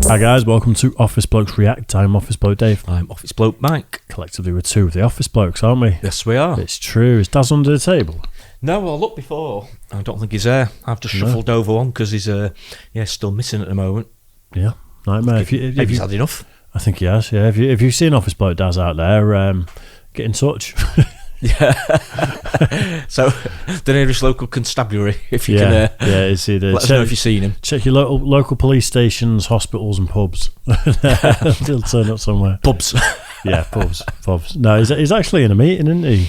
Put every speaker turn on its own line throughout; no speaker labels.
Hi guys, welcome to Office Blokes React. I'm Office Bloke Dave.
I'm Office Bloke Mike.
Collectively we're two of the Office Blokes, aren't we?
Yes, we are.
It's true. Is Daz under the table?
No, I looked before. I don't think he's there. I've just shuffled over one because he's still missing at the moment.
Yeah, nightmare. If
he's had enough.
I think he has, yeah. If you've seen Office Bloke Daz out there, get in touch.
Yeah. So, the nearest local constabulary, if you can let us know if you've seen him.
Check your local police stations, hospitals and pubs. He'll turn up somewhere.
Pubs.
Yeah, pubs. No, he's actually in a meeting, isn't he?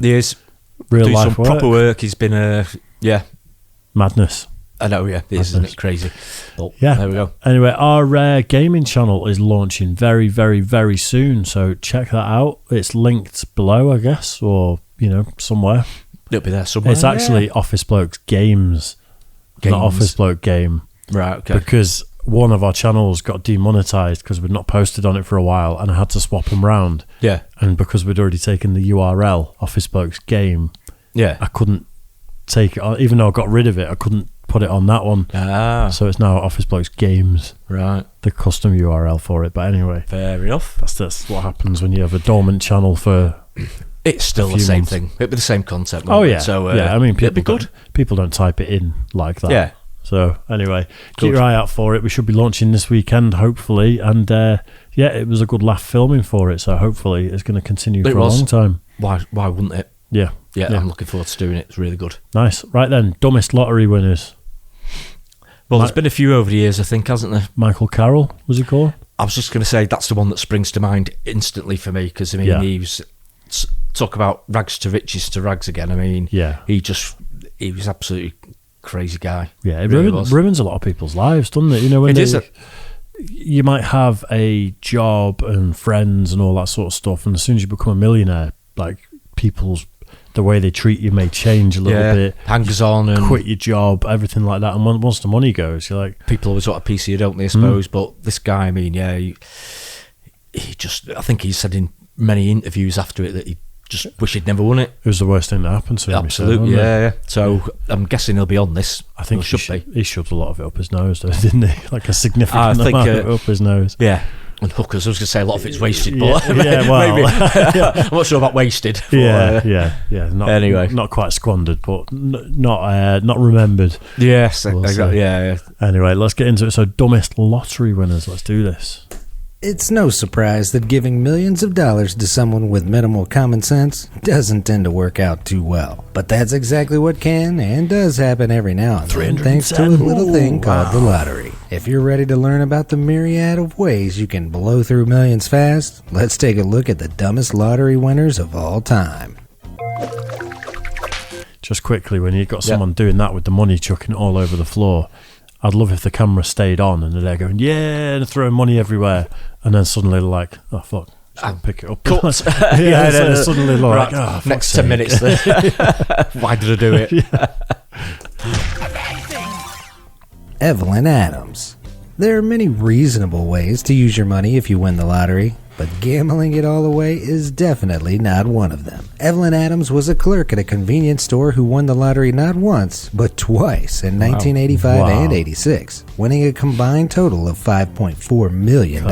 He is.
Real
doing
life
some
work.
Proper work. He's been,
madness.
I know, yeah. Isn't it crazy? But,
yeah.
There we go.
Anyway, our gaming channel is launching very, very, very soon. So check that out. It's linked below, I guess, or, somewhere.
It'll be there somewhere.
It's actually Office Blokes Games, not Office Bloke Game.
Right, okay.
Because one of our channels got demonetized because we'd not posted on it for a while and I had to swap them round.
Yeah.
And because we'd already taken the URL, Office Blokes Game, I couldn't take it on. Even though I got rid of it, I couldn't put it on that one. So it's now Office Blokes Games.
Right.
The custom URL for it. But anyway.
Fair enough.
That's what happens when you have a dormant channel for...
It's still the same thing. It'll be the same concept.
Oh, yeah.
So,
I mean,
it'll be good.
People don't type it in like that.
Yeah.
So, anyway, keep your eye out for it. We should be launching this weekend, hopefully. And, it was a good laugh filming for it. So, hopefully, it's going to continue for a long time.
Why wouldn't it?
Yeah.
Yeah, I'm looking forward to doing it. It's really good.
Nice. Right then, dumbest lottery winners.
Well, there's been a few over the years, I think, hasn't there?
Michael Carroll, was he called?
I was just going to say that's the one that springs to mind instantly for me because, he was... Talk about rags to riches to rags again. I mean, he was absolutely crazy guy.
Yeah, it really ruins a lot of people's lives, doesn't it? When you might have a job and friends and all that sort of stuff, and as soon as you become a millionaire, like the way they treat you may change a little bit.
Hangers on and
quit your job, everything like that. And once the money goes, you're like,
people always want a piece of you, don't they? I suppose, but this guy, I mean, he just, I think he said in many interviews after it that he just wish he'd never won it.
It was the worst thing that happened to him.
Absolutely, yeah. So I'm guessing he'll be on this.
I think he shoved a lot of it up his nose, though, didn't he? Like a significant amount of it up his nose.
Yeah. And hookers, I was going to say a lot of it's wasted, but
maybe.
I'm not sure about wasted. But,
anyway, not quite squandered, but not remembered.
Yes, exactly. Yeah.
Anyway, let's get into it. So, dumbest lottery winners. Let's do this.
It's no surprise that giving millions of dollars to someone with minimal common sense doesn't tend to work out too well. But that's exactly what can and does happen every now and then, thanks to a little thing called the lottery. If you're ready to learn about the myriad of ways you can blow through millions fast, let's take a look at the dumbest lottery winners of all time.
Just quickly, when you've got someone doing that with the money chucking it all over the floor, I'd love if the camera stayed on and they're going, and throwing money everywhere. And then suddenly they're like, oh, fuck, just pick it up. Suddenly they're like, oh,
next 10 minutes. Why did I do it?
Evelyn Adams. There are many reasonable ways to use your money if you win the lottery, but gambling it all away is definitely not one of them. Evelyn Adams was a clerk at a convenience store who won the lottery not once, but twice in 1985 and 86, winning a combined total of $5.4 million.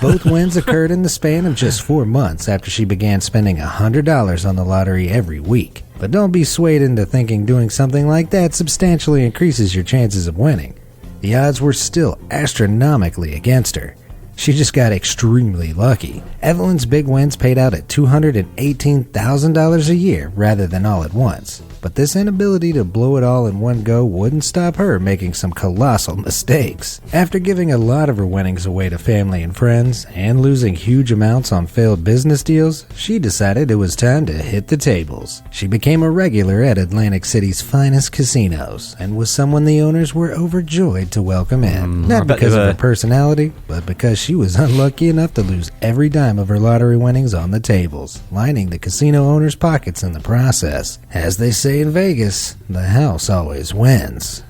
Both wins occurred in the span of just 4 months after she began spending $100 on the lottery every week. But don't be swayed into thinking doing something like that substantially increases your chances of winning. The odds were still astronomically against her. She just got extremely lucky. Evelyn's big wins paid out at $218,000 a year rather than all at once. But this inability to blow it all in one go wouldn't stop her making some colossal mistakes. After giving a lot of her winnings away to family and friends, and losing huge amounts on failed business deals, she decided it was time to hit the tables. She became a regular at Atlantic City's finest casinos, and was someone the owners were overjoyed to welcome in. Not because of her personality, but because she was unlucky enough to lose every dime of her lottery winnings on the tables, lining the casino owners' pockets in the process. As they say in Vegas, the house always wins.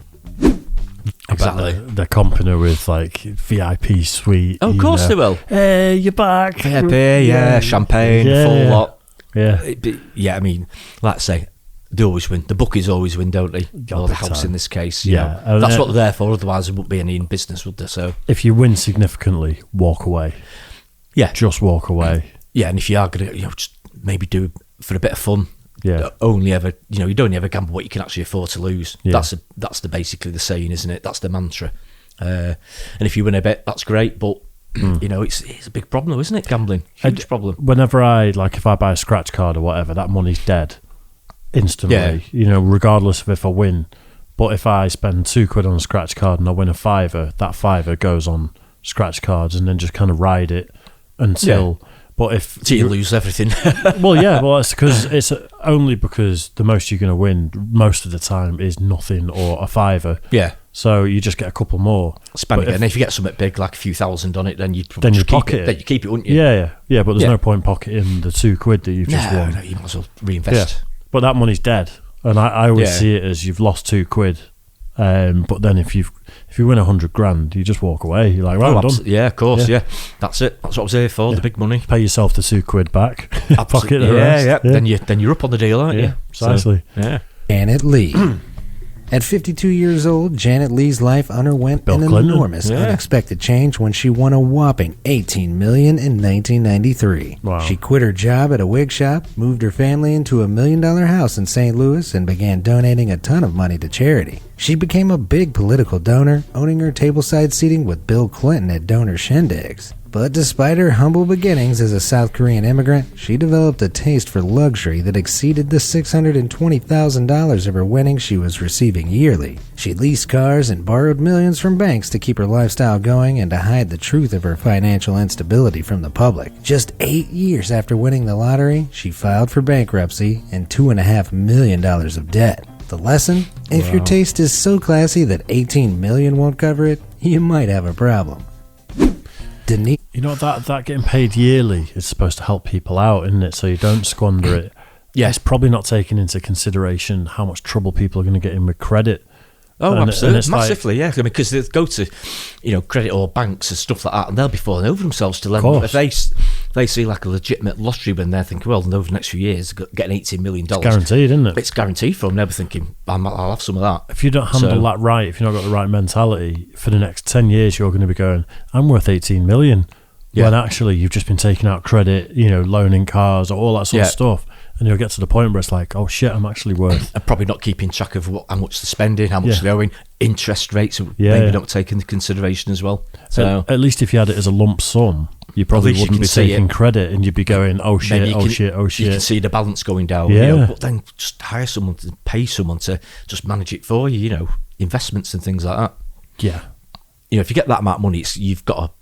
Exactly.
They're comping her with like VIP suite.
Oh, of course they will.
Hey, you're back.
VIP, champagne, full lot.
Yeah.
I mean, like I say, They always win. The bookies always win, don't they? Or the house in this case. You know. That's what they're there for. Otherwise, there wouldn't be any in business, would there? So
if you win significantly, walk away.
Yeah,
just walk away.
Yeah, and if you are going to, just maybe do for a bit of fun.
Yeah.
Only ever, you don't ever gamble what you can actually afford to lose. Yeah. That's basically the saying, isn't it? That's the mantra. And if you win a bet, that's great. But it's a big problem, though, isn't it? Gambling, huge problem.
Whenever if I buy a scratch card or whatever, that money's dead instantly. Yeah. Regardless of if I win. But if I spend £2 on a scratch card and I win a £5, that £5 goes on scratch cards and then just kind of ride it until. Yeah. But if
you lose everything.
it's only because the most you're going to win most of the time is nothing or a £5.
Yeah.
So you just get a couple more.
Spend it, and if you get something big, like a few thousand on it, then you
pocket it.
Then you keep it, wouldn't you?
Yeah. But there's no point pocketing the £2 that you've just won.
No, you might as well reinvest.
Yeah. But that money's dead, and I always see it as you've lost £2. But then if you win $100,000, you just walk away. You're like, right, I'm done.
Yeah, of course. Yeah. That's it. That's what I was here for. The big money.
Pay yourself the £2 back. Pocket the
rest. Yeah. Then you're up on the deal, aren't you?
Precisely.
So,
Janite Lee. At 52 years old, Janite Lee's life underwent an enormous, unexpected change when she won a whopping $18 million in 1993.
Wow.
She quit her job at a wig shop, moved her family into a $1 million house in St. Louis, and began donating a ton of money to charity. She became a big political donor, owning her tableside seating with Bill Clinton at donor shindigs. But despite her humble beginnings as a South Korean immigrant, she developed a taste for luxury that exceeded the $620,000 of her winnings she was receiving yearly. She leased cars and borrowed millions from banks to keep her lifestyle going and to hide the truth of her financial instability from the public. Just 8 years after winning the lottery, she filed for bankruptcy and $2.5 million of debt. The lesson? If your taste is so classy that $18 million won't cover it, you might have a problem. Denise.
That getting paid yearly is supposed to help people out, isn't it? So you don't squander it.
Yeah.
It's probably not taking into consideration how much trouble people are going to get in with credit.
Oh, absolutely. Massively, yeah. I mean, because they go to, credit or banks and stuff like that, and they'll be falling over themselves to lend. If they see like a legitimate lottery win, they're thinking, well, over the next few years, getting $18 million.
It's guaranteed, isn't it?
It's guaranteed for them. They'll be thinking, I'll have some of that.
If you don't handle that right, if you've not got the right mentality, for the next 10 years, you're going to be going, I'm worth $18 million. Yeah. When actually you've just been taking out credit, loaning cars, all that sort of stuff. And you'll get to the point where it's like, oh shit, I'm actually worth.
And probably not keeping track of how much they're spending, how much they're owing, interest rates, maybe not taken into consideration as well. So
at least if you had it as a lump sum, you probably wouldn't be taking credit, and you'd be going, oh shit.
You can see the balance going down.
Yeah.
But then just hire someone to pay someone to just manage it for you. Investments and things like that.
Yeah.
If you get that amount of money, you've got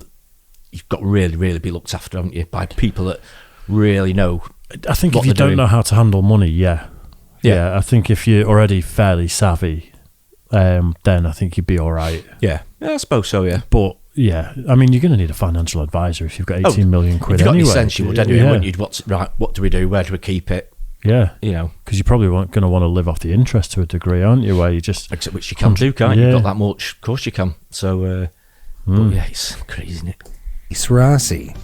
to really, really be looked after, haven't you, by people that really know.
I think if you don't know how to handle money, yeah. I think if you're already fairly savvy, then I think you'd be all right.
Yeah, I suppose so. Yeah,
but I mean, you're going to need a financial advisor if you've got 18 million quid.
If you've got
anyway.
any sense, you would anyway. Wouldn't you? What do we do? Where do we keep it?
Yeah, because you're probably going to want to live off the interest to a degree, aren't you? Where you just
which you can do, can't you? You've got that much, of course you can. So, but it's crazy, isn't it?
Denise Rossi.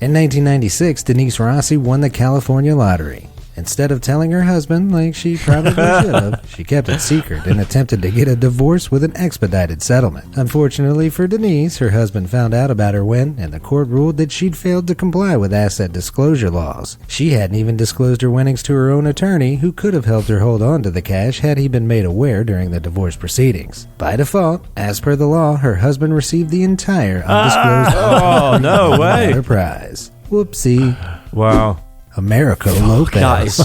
In 1996, Denise Rossi won the California lottery. Instead of telling her husband like she probably should have, she kept it secret and attempted to get a divorce with an expedited settlement. Unfortunately for Denise, her husband found out about her win, and the court ruled that she'd failed to comply with asset disclosure laws. She hadn't even disclosed her winnings to her own attorney, who could have helped her hold on to the cash had he been made aware during the divorce proceedings. By default, as per the law, her husband received the entire undisclosed
no way
prize. Whoopsie.
Wow.
Americo Lopez.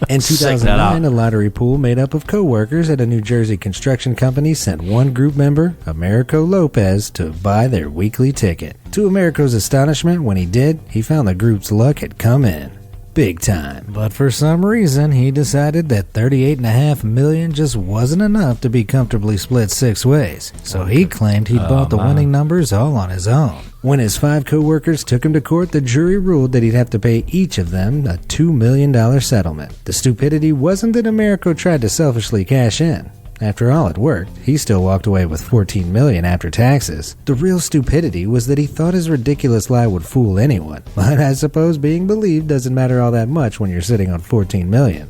In
Sick
2009, a lottery pool made up of co-workers at a New Jersey construction company sent one group member, Americo Lopez, to buy their weekly ticket. To Americo's astonishment, when he did, he found the group's luck had come in. Big time. But for some reason, he decided that $38.5 million just wasn't enough to be comfortably split 6 ways. So he claimed he'd bought the winning numbers all on his own. When his 5 co-workers took him to court, the jury ruled that he'd have to pay each of them a $2 million settlement. The stupidity wasn't that Americo tried to selfishly cash in. After all, it worked. He still walked away with $14 million after taxes. The real stupidity was that he thought his ridiculous lie would fool anyone. But I suppose being believed doesn't matter all that much when you're sitting on $14 million.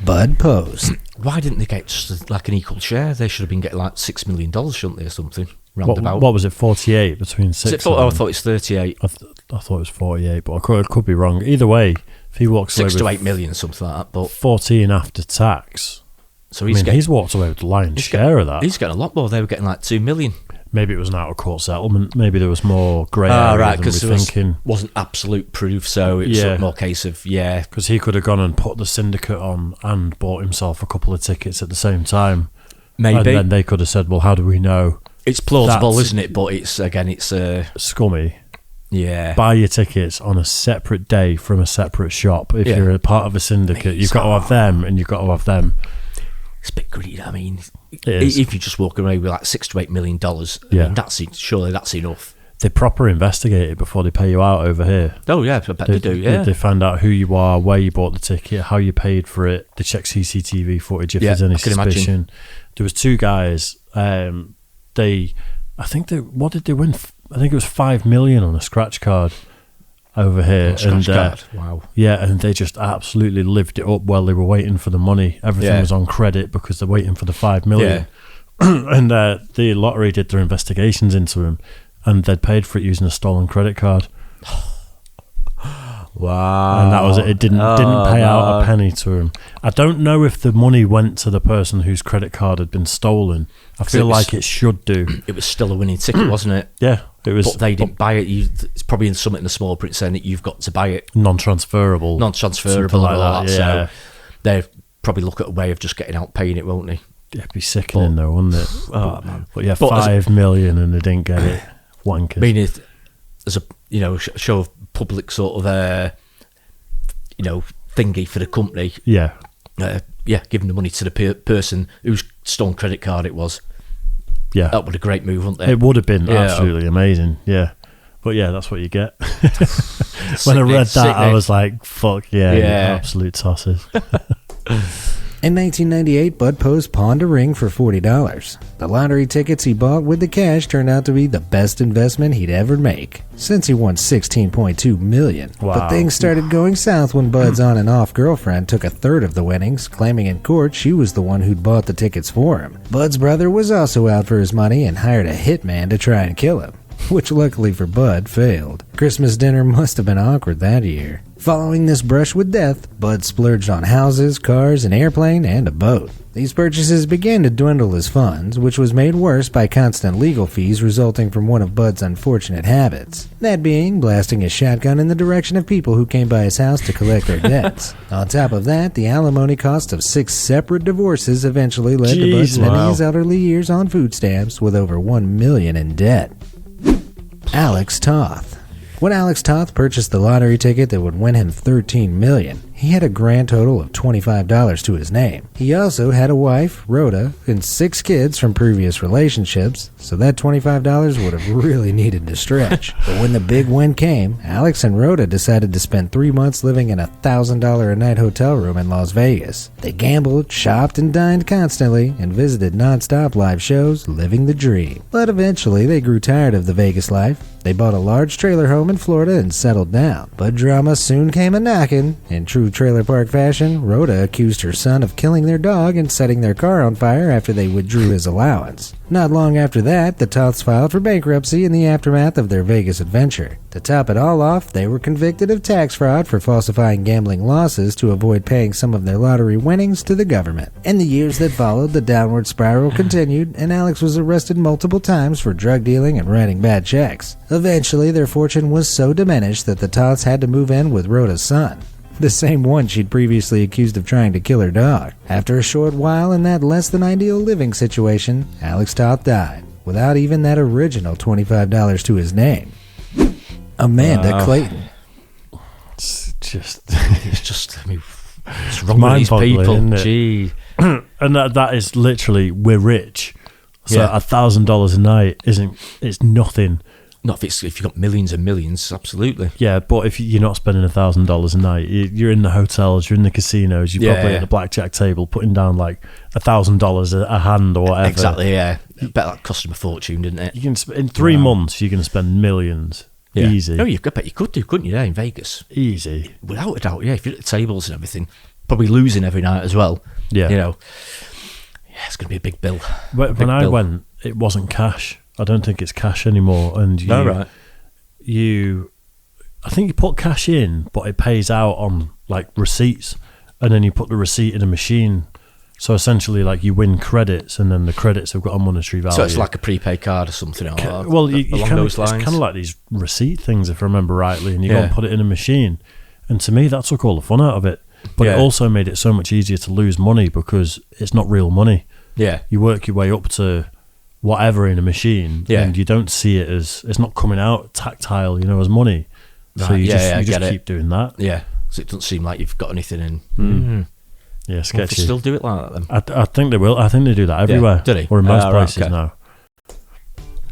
Bud Post.
Why didn't they get just like an equal share? They should have been getting like $6 million, shouldn't they, or something? Roundabout.
What was it, 48 between six?
I thought it's 38.
I thought it was 48, but I could be wrong. Either way, if he walks away
6
with
to 8 million, something like that. But
14 after tax,
so
he's walked away with the lion's share of that.
He's getting a lot more. They were getting like 2 million.
Maybe it was an out-of-court settlement. Maybe there was more grey area
right,
because thinking.
Wasn't absolute proof, so it was more case of,
Because he could have gone and put the syndicate on and bought himself a couple of tickets at the same time.
Maybe.
And then they could have said, well, how do we know?
It's plausible, isn't it? But it's
scummy.
Yeah.
Buy your tickets on a separate day from a separate shop. If you're a part of a syndicate, you've got to have them and you've got to have them.
It's a bit greedy. I mean, if you just walk away with like $6 to $8 million, I mean, surely that's enough.
They proper investigate it before they pay you out over here.
Oh yeah, I bet they do. Yeah,
they find out who you are, where you bought the ticket, how you paid for it. They check CCTV footage if there's any suspicion. Imagine. There was 2 guys. What did they win? I think it was $5 million on a scratch card over here.
Card. Wow.
Yeah, and they just absolutely lived it up while they were waiting for the money. Everything was on credit because they're waiting for the $5 million. Yeah. And the lottery did their investigations into him, and they'd paid for it using a stolen credit card.
Wow.
And that was it. It didn't pay out a penny to him. I don't know if the money went to the person whose credit card had been stolen. I feel like it should do.
It was still a winning ticket, wasn't it?
Yeah, it was.
But they didn't buy it. It's probably something in the small print saying that you've got to buy it.
Non-transferable.
And all that. Yeah. So they'll probably look at a way of just getting out paying it, won't they?
It'd be sickening though, wouldn't it?
Oh, man.
But yeah, $5 million and they didn't get it. Wankers.
I mean, as a show of public sort of thingy for the company.
Yeah.
Giving the money to the person whose stolen credit card it was.
Yeah.
That would a great move, wouldn't it?
It would have been absolutely amazing. Yeah. But yeah, that's what you get. When I read that, I was like, fuck yeah. Absolute tosses.
In 1998, Bud Post pawned a ring for $40. The lottery tickets he bought with the cash turned out to be the best investment he'd ever make, since he won $16.2 million.
Wow.
But things started going south when Bud's on and off girlfriend took a third of the winnings, claiming in court she was the one who'd bought the tickets for him. Bud's brother was also out for his money and hired a hitman to try and kill him, which luckily for Bud failed. Christmas dinner must have been awkward that year. Following this brush with death, Bud splurged on houses, cars, an airplane, and a boat. These purchases began to dwindle his funds, which was made worse by constant legal fees resulting from one of Bud's unfortunate habits. That being, blasting his shotgun in the direction of people who came by his house to collect their debts. On top of that, the alimony cost of 6 separate divorces eventually led to Bud spending his elderly years on food stamps with over $1 million in debt. Alex Toth. When Alex Toth purchased the lottery ticket that would win him $13 million, he had a grand total of $25 to his name. He also had a wife, Rhoda, and 6 kids from previous relationships, so that $25 would have really needed to stretch. But when the big win came, Alex and Rhoda decided to spend 3 months living in a $1,000 a night hotel room in Las Vegas. They gambled, shopped, and dined constantly, and visited non-stop live shows, living the dream. But eventually, they grew tired of the Vegas life. They bought a large trailer home in Florida and settled down. But drama soon came a-knocking. In true trailer park fashion, Rhoda accused her son of killing their dog and setting their car on fire after they withdrew his allowance. Not long after that, the Toths filed for bankruptcy in the aftermath of their Vegas adventure. To top it all off, they were convicted of tax fraud for falsifying gambling losses to avoid paying some of their lottery winnings to the government. In the years that followed, the downward spiral continued, and Alex was arrested multiple times for drug dealing and writing bad checks. Eventually, their fortune was so diminished that the Toths had to move in with Rhoda's son, the same one she'd previously accused of trying to kill her dog. After a short while in that less-than-ideal living situation, Alex Toth died, without even that original $25 to his name. Amanda Clayton.
It's
wrong with these people.
Isn't it?
Gee.
And that is literally, we're rich. So $1,000 a night it's nothing.
Not if you've got millions and millions, absolutely.
Yeah, but if you're not spending $1,000 a night, you're in the hotels, you're in the casinos, you're probably at the blackjack table putting down like $1,000 a hand or whatever.
Exactly, yeah. Bet that cost them a fortune, didn't it?
You can in 3 months, you're going to spend millions. Easy.
No, I bet you could do, couldn't you? Yeah, in Vegas,
easy,
without a doubt. Yeah, if you're at the tables and everything. probably losing every night as well.
Yeah.
You know, yeah, it's going to be a big bill.
When I went, it wasn't cash. I don't think it's cash anymore. And I think you put cash in, but it pays out on like receipts, and then you put the receipt in a machine. So essentially, like, you win credits, and then the credits have got a monetary value.
So it's like a prepaid card or something.
Well,
those lines.
It's kind of like these receipt things, if I remember rightly, and you go and put it in a machine. And to me, that took all the fun out of it. But it also made it so much easier to lose money because it's not real money.
Yeah.
You work your way up to whatever in a machine, and you don't see it as, it's not coming out tactile, as money.
Right.
So you just keep doing that.
Yeah. So it doesn't seem like you've got anything in. Mm.
Yeah, sketchy.
Well, they still do it like that then?
I think they will. I think they do that everywhere.
Do they?
Or in most places now.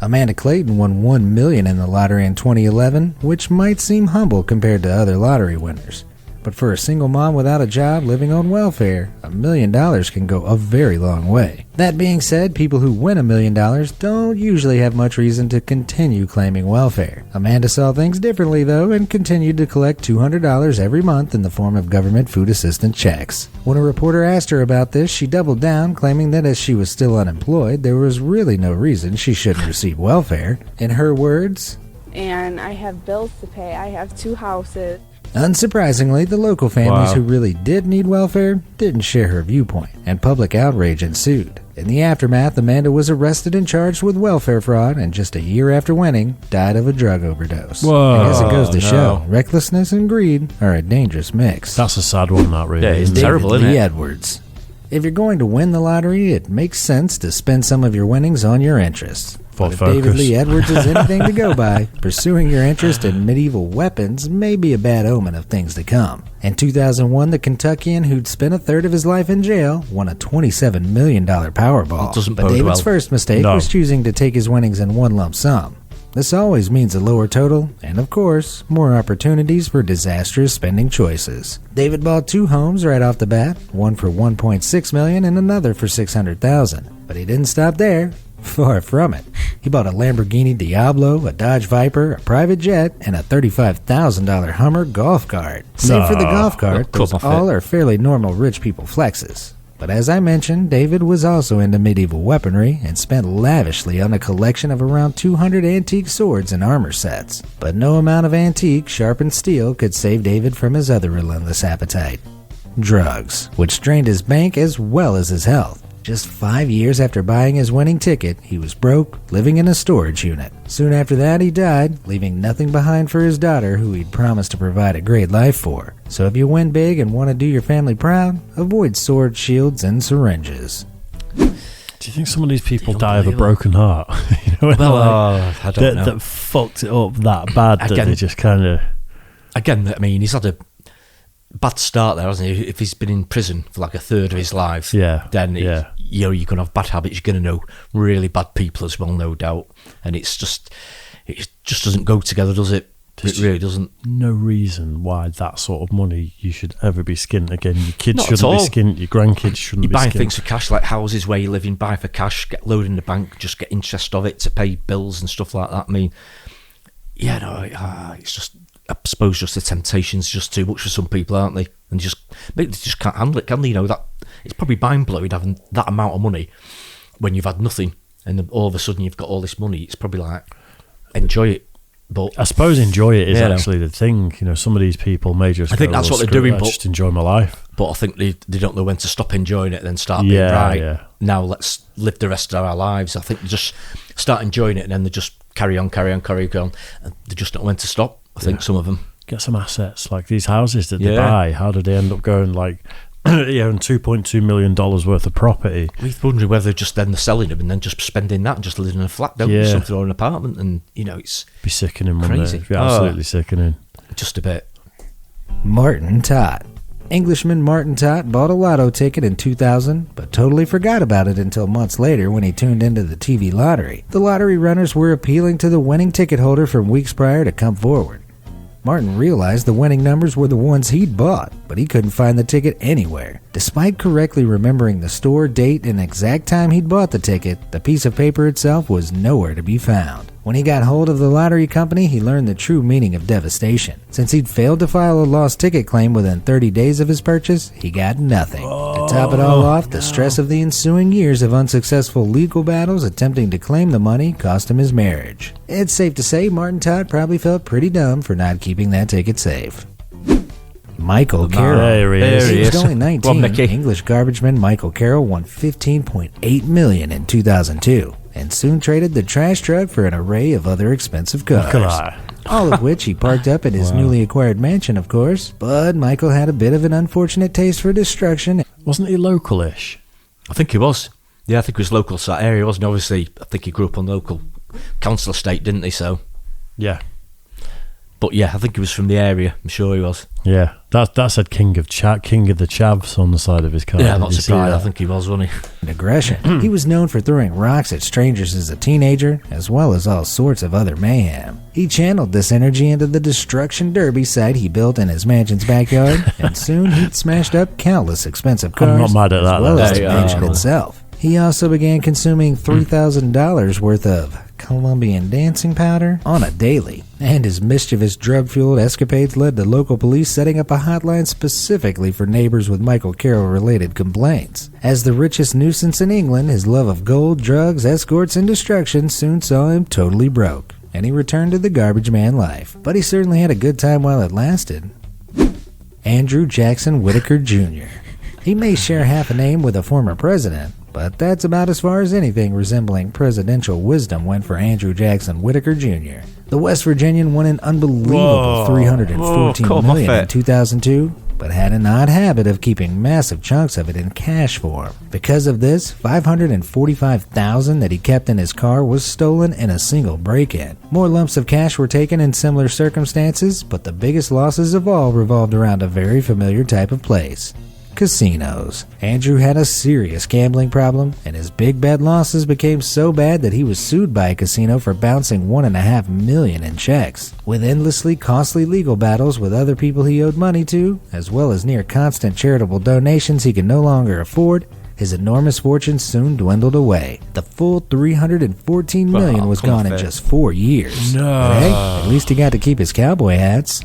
Amanda Clayton won $1 million in the lottery in 2011, which might seem humble compared to other lottery winners. But for a single mom without a job living on welfare, $1 million can go a very long way. That being said, people who win $1 million don't usually have much reason to continue claiming welfare. Amanda saw things differently, though, and continued to collect $200 every month in the form of government food assistance checks. When a reporter asked her about this, she doubled down, claiming that as she was still unemployed, there was really no reason she shouldn't receive welfare. In her words,
"And I have bills to pay. I have 2 houses."
Unsurprisingly, the local families who really did need welfare didn't share her viewpoint, and public outrage ensued. In the aftermath, Amanda was arrested and charged with welfare fraud, and just a year after winning, died of a drug overdose.
Whoa.
I guess it goes to show, recklessness and greed are a dangerous mix.
That's a sad one, that really.
Yeah, it's terrible, isn't
Lee
it?
Edwards. If you're going to win the lottery, it makes sense to spend some of your winnings on your interests. But if David Lee Edwards is anything to go by, pursuing your interest in medieval weapons may be a bad omen of things to come. In 2001, the Kentuckian who'd spent a third of his life in jail won a $27 million Powerball.
But
David's first mistake was choosing to take his winnings in one lump sum. This always means a lower total, and of course, more opportunities for disastrous spending choices. David bought 2 homes right off the bat, one for $1.6 million and another for $600,000. But he didn't stop there. Far from it. He bought a Lamborghini Diablo, a Dodge Viper, a private jet, and a $35,000 Hummer golf cart. Save for the golf cart, those all are fairly normal rich people flexes. But as I mentioned, David was also into medieval weaponry and spent lavishly on a collection of around 200 antique swords and armor sets. But no amount of antique, sharpened steel could save David from his other relentless appetite: drugs, which drained his bank as well as his health. Just 5 years after buying his winning ticket, he was broke, living in a storage unit. Soon after that, he died, leaving nothing behind for his daughter, who he'd promised to provide a great life for. So if you win big and want to do your family proud, avoid swords, shields, and syringes.
Do you think some of these people die of a broken heart?
I don't know.
That fucked it up that bad that they just kind of...
Again, I mean, he's had a bad start there, hasn't he? If he's been in prison for like a third of his life, then you're going to have bad habits. You're going to know really bad people as well, no doubt. And it just doesn't go together, does it? It really doesn't.
No reason why that sort of money you should ever be skint again. Your kids shouldn't be skint. Your grandkids shouldn't be skint.
You're buying things for cash, like houses where you live in, buy for cash, get loaded in the bank, just get interest of it to pay bills and stuff like that. I mean, it's just... I suppose just the temptation's just too much for some people, aren't they? And they just can't handle it, can they? That it's probably mind-blowing having that amount of money when you've had nothing, and then all of a sudden you've got all this money. It's probably like, enjoy it. But
I suppose enjoy it is actually the thing. Some of these people may just
I think that's what they're doing,
but just enjoy my life.
But I think they don't know when to stop enjoying it and then start being now let's live the rest of our lives. I think they just start enjoying it and then they just carry on, and they just don't know when to stop. I think some of them
get some assets like these houses that they buy. How did they end up going like $2.2 million worth of property?
We're wondering whether just then they're selling them and then just spending that and just living in a flat, something, or an apartment, and it's
be sickening,
crazy.
It'd be absolutely sickening.
Just a bit.
Martin Tott. Englishman Martin Tott bought a lotto ticket in 2000, but totally forgot about it until months later when he tuned into the TV lottery. The lottery runners were appealing to the winning ticket holder from weeks prior to come forward. Martin realized the winning numbers were the ones he'd bought, but he couldn't find the ticket anywhere. Despite correctly remembering the store, date, and exact time he'd bought the ticket, the piece of paper itself was nowhere to be found. When he got hold of the lottery company, he learned the true meaning of devastation. Since he'd failed to file a lost ticket claim within 30 days of his purchase, he got nothing. To top it all off, the stress of the ensuing years of unsuccessful legal battles attempting to claim the money cost him his marriage. It's safe to say Martin Tott probably felt pretty dumb for not keeping that ticket safe. Michael Carroll.
There he is.
He was only 19. English garbageman Michael Carroll won $15.8 million in 2002 and soon traded the trash truck for an array of other expensive cars. All of which he parked up at his newly acquired mansion, of course. But Michael had a bit of an unfortunate taste for destruction.
Wasn't he local-ish?
I think he was. Yeah, I think he was local to that area, wasn't he? Obviously, I think he grew up on local council estate, didn't he? So,
yeah.
But yeah, I think he was from the area. I'm sure he was.
Yeah, that said King of the Chavs on the side of his car.
Yeah, not surprised. I think he was, wasn't he?
Aggression. He was known for throwing rocks at strangers as a teenager, as well as all sorts of other mayhem. He channeled this energy into the destruction derby site he built in his mansion's backyard, and soon he'd smashed up countless expensive cars,
I'm not mad at that,
as well as the
Yeah,
mansion itself. He also began consuming $3,000 worth of Colombian dancing powder on a daily, and his mischievous drug-fueled escapades led to local police setting up a hotline specifically for neighbors with Michael Carroll-related complaints. As the richest nuisance in England, his love of gold, drugs, escorts, and destruction soon saw him totally broke, and he returned to the garbage man life. But he certainly had a good time while it lasted. Andrew Jackson Whittaker Jr. He may share half a name with a former president, but that's about as far as anything resembling presidential wisdom went for Andrew Jackson Whittaker Jr. The West Virginian won an unbelievable $314 million in 2002, but had an odd habit of keeping massive chunks of it in cash form. Because of this, $545,000 that he kept in his car was stolen in a single break-in. More lumps of cash were taken in similar circumstances, but the biggest losses of all revolved around a very familiar type of place: casinos. Andrew had a serious gambling problem, and his big bet losses became so bad that he was sued by a casino for bouncing $1.5 million in checks. With endlessly costly legal battles with other people he owed money to, as well as near constant charitable donations he could no longer afford, his enormous fortune soon dwindled away. The full $314 million was gone in just 4 years.
No.
But hey, at least he got to keep his cowboy hats.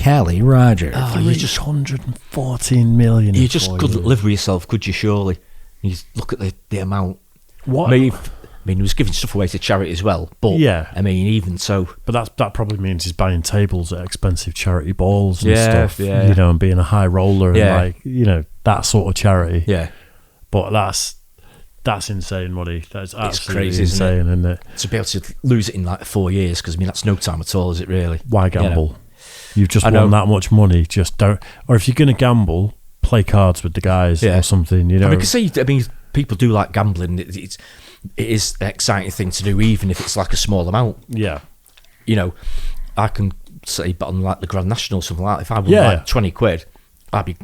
Callie Rogers.
You just
$114 million.
You just couldn't live with yourself, could you? Surely. You look at the amount.
What?
I mean, he was giving stuff away to charity as well. But
yeah,
I mean, even so.
But that probably means he's buying tables at expensive charity balls and
Yeah,
stuff.
yeah.
You know, and being a high roller
Yeah.
and that sort of charity.
Yeah.
But that's insane money. That's absolutely
crazy,
insane, isn't it?
To be able to lose it in like 4 years, because I mean, that's no time at all, is it really?
Why gamble?
You know?
You've just won that much money. Just don't. Or if you're going to gamble, play cards with the guys or something. You know,
I mean, people do like gambling. It is an exciting thing to do, even if it's like a small amount.
Yeah.
You know, I can say, but on like the Grand National or something like that, if I won like 20 quid, I'd be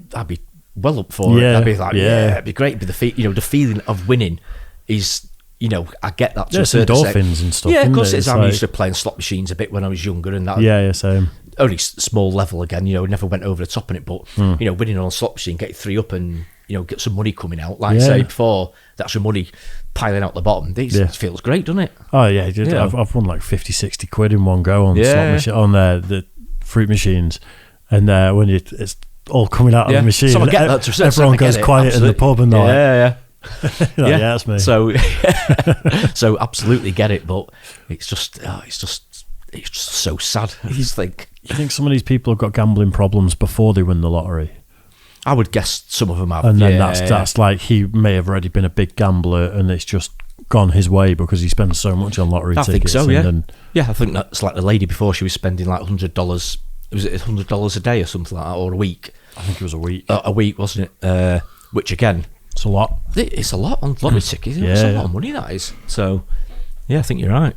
well up for it. I'd be like, it'd be great. But the feeling of winning is. You know, I get that.
There's endorphins and stuff.
Yeah, of course.
It's
I used to playing slot machines a bit when I was younger, and that.
Yeah, same.
Only small level again. You know, never went over the top on it, but you know, winning on a slot machine, get 3 up, and get some money coming out. Like say before, that's your money piling out the bottom. It feels great, doesn't it?
Oh yeah, I've won like 50, 60 quid in one go on slot machine, on the fruit machines, and when it's all coming out of the machine,
so I get that.
Everyone goes quiet in the pub and
yeah.
That's me.
So absolutely get it, but it's just so sad. You
think some of these people have got gambling problems before they win the lottery?
I would guess some of them have,
and then that's like he may have already been a big gambler, and it's just gone his way because he spends so much on lottery tickets. I think so.
I think that's like the lady before. She was spending like $100. Was it $100 a day or something like that, or a week?
I think it was a week.
A week, wasn't it? Which again.
It's a lot.
It's a lot on lottery tickets. It's a lot of money, that is. So, yeah, I think you're right.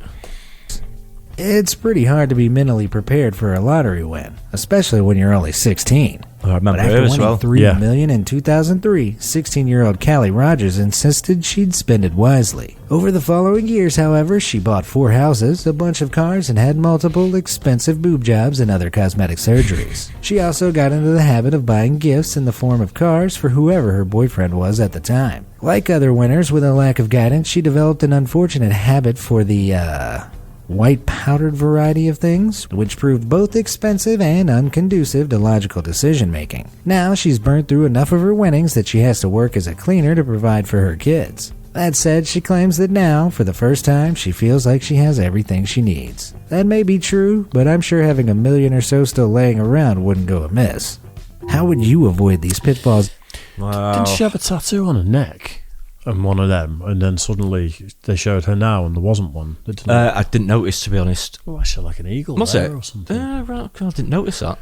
It's pretty hard to be mentally prepared for a lottery win, especially when you're only 16.
I remember
but after winning $3
million
in 2003, 16-year-old Callie Rogers insisted she'd spend it wisely. Over the following years, however, she bought 4 houses, a bunch of cars, and had multiple expensive boob jobs and other cosmetic surgeries. She also got into the habit of buying gifts in the form of cars for whoever her boyfriend was at the time. Like other winners with a lack of guidance, she developed an unfortunate habit for the, white powdered variety of things, which proved both expensive and unconducive to logical decision-making. Now she's burnt through enough of her winnings that she has to work as a cleaner to provide for her kids. That said, she claims that now, for the first time, she feels like she has everything she needs. That may be true, but I'm sure having $1 million or so still laying around wouldn't go amiss. How would you avoid these pitfalls?
Wow.
Didn't she have a tattoo on her neck? And one of them, and then suddenly they showed her now, and there wasn't one.
I didn't notice, to be honest.
Oh, actually, like an eagle
Was
there
it?
or something.
Right, okay, I didn't notice that.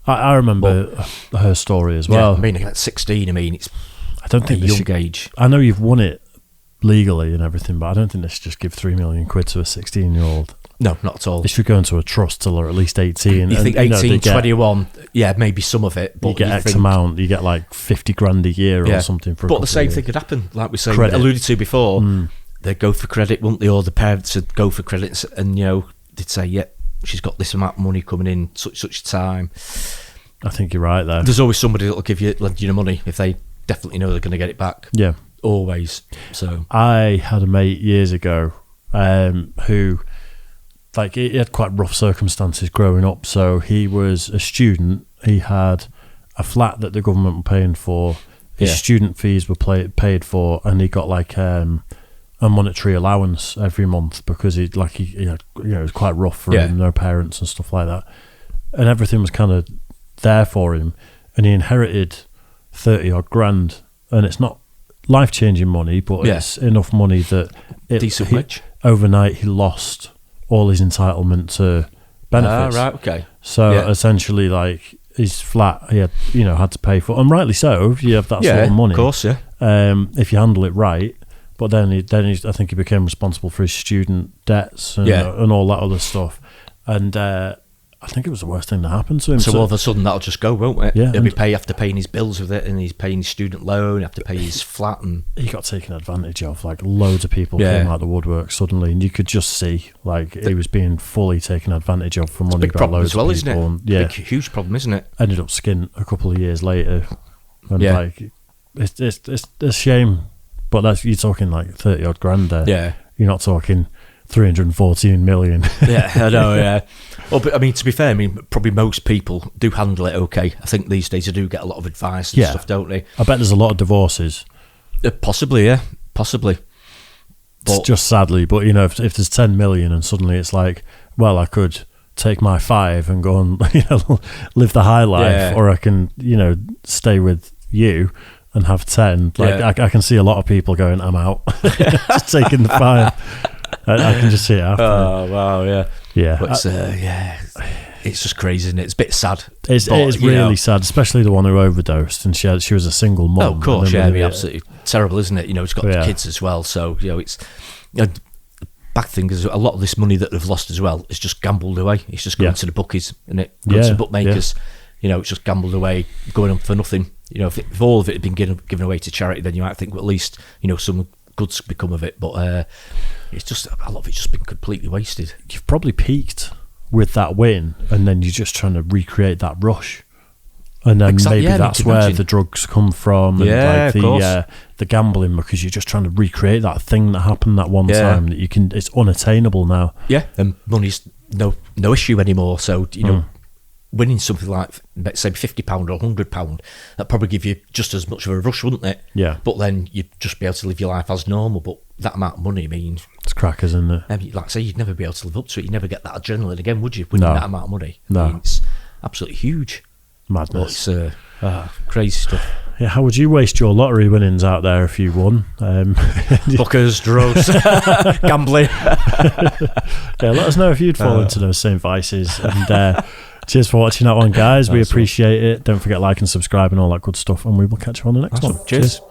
I remember her story as well.
Yeah, I mean, at 16, it's
I don't think
a young age.
I know you've won it legally and everything, but I don't think they should just give £3 million to a 16-year-old.
No, not at all.
They should go into a trust till they're at least 18.
You think
and,
18, 21, yeah, maybe some of it. But
you get X amount, you get like 50 grand a year or something for a
But the same
of
thing could happen, like we say, alluded to before. They'd go for credit, wouldn't they? Or the parents would go for credit and, they'd say, yeah, she's got this amount of money coming in such time.
I think you're right there.
There's always somebody that'll lend you the money if they definitely know they're going to get it back.
Yeah.
Always. So
I had a mate years ago who, like, he had quite rough circumstances growing up. So he was a student. He had a flat that the government were paying for. His student fees were paid for, and he got like a monetary allowance every month because it was quite rough for him, no parents and stuff like that, and everything was kind of there for him. And he inherited 30 odd grand, and it's not life-changing money, but it's enough money that
decent rich.
Overnight he lost all his entitlement to benefits.
Right, okay.
So essentially, like, his flat he had to pay for, and rightly so. If you have that sort of money,
of course,
if you handle it right. But then I think he became responsible for his student debts and all that other stuff. And I think it was the worst thing that happened to him.
So all of a sudden that'll just go, won't it?
Yeah,
after paying his bills with it, and he's paying his student loan, after paying his flat, and
he got taken advantage of. Like, loads of people came out of the woodwork suddenly, and you could just see like he was being fully taken advantage of for money.
It's a big problem as well, isn't it?
And,
big, huge problem, isn't it?
Ended up skint a couple of years later, and like it's a shame. But you're talking like 30 odd grand there.
Yeah,
you're not talking 314 million.
Yeah, I know. Yeah. Well, but I mean, to be fair, probably most people do handle it okay. I think these days they do get a lot of advice and stuff, don't they?
I bet there's a lot of divorces.
Possibly, yeah, possibly.
But it's just sadly, but if there's 10 million and suddenly it's like, well, I could take my 5 and go and live the high life, or I can stay with you and have 10. Like I can see a lot of people going, I'm out, just taking the 5. I can just see it happening.
Oh wow, yeah. But it's just crazy, isn't it? It's a bit sad.
It's really sad, especially the one who overdosed, and she was a single mum.
Oh, of course, absolutely terrible, isn't it? She's got kids as well, so it's. Bad thing is a lot of this money that they've lost as well is just gambled away. It's just going to the bookies, isn't it? Going to the bookmakers. It's just gambled away, going on for nothing. If all of it had been given away to charity, then you might think, well, at least some good's become of it. But it's just a lot of it's just been completely wasted.
You've probably peaked with that win, and then you're just trying to recreate that rush, and then maybe that's where the drugs come from, and the gambling, because you're just trying to recreate that thing that happened that one time that you can. It's unattainable now.
Yeah, and money's no issue anymore. So winning something like, let's say, £50 or £100, that'd probably give you just as much of a rush, wouldn't it?
Yeah.
But then you'd just be able to live your life as normal. But that amount of money,
it's crackers, isn't it?
Like I say, you'd never be able to live up to it. You'd never get that adrenaline again, would you? Winning that amount of money.
No.
It's absolutely huge.
Madness.
But it's crazy stuff.
Yeah, how would you waste your lottery winnings out there if you won?
Hookers, drugs, gambling.
Let us know if you'd fall into those same vices. And cheers for watching that one, guys. We appreciate it. Don't forget, like and subscribe and all that good stuff. And we will catch you on the next one.
Cheers.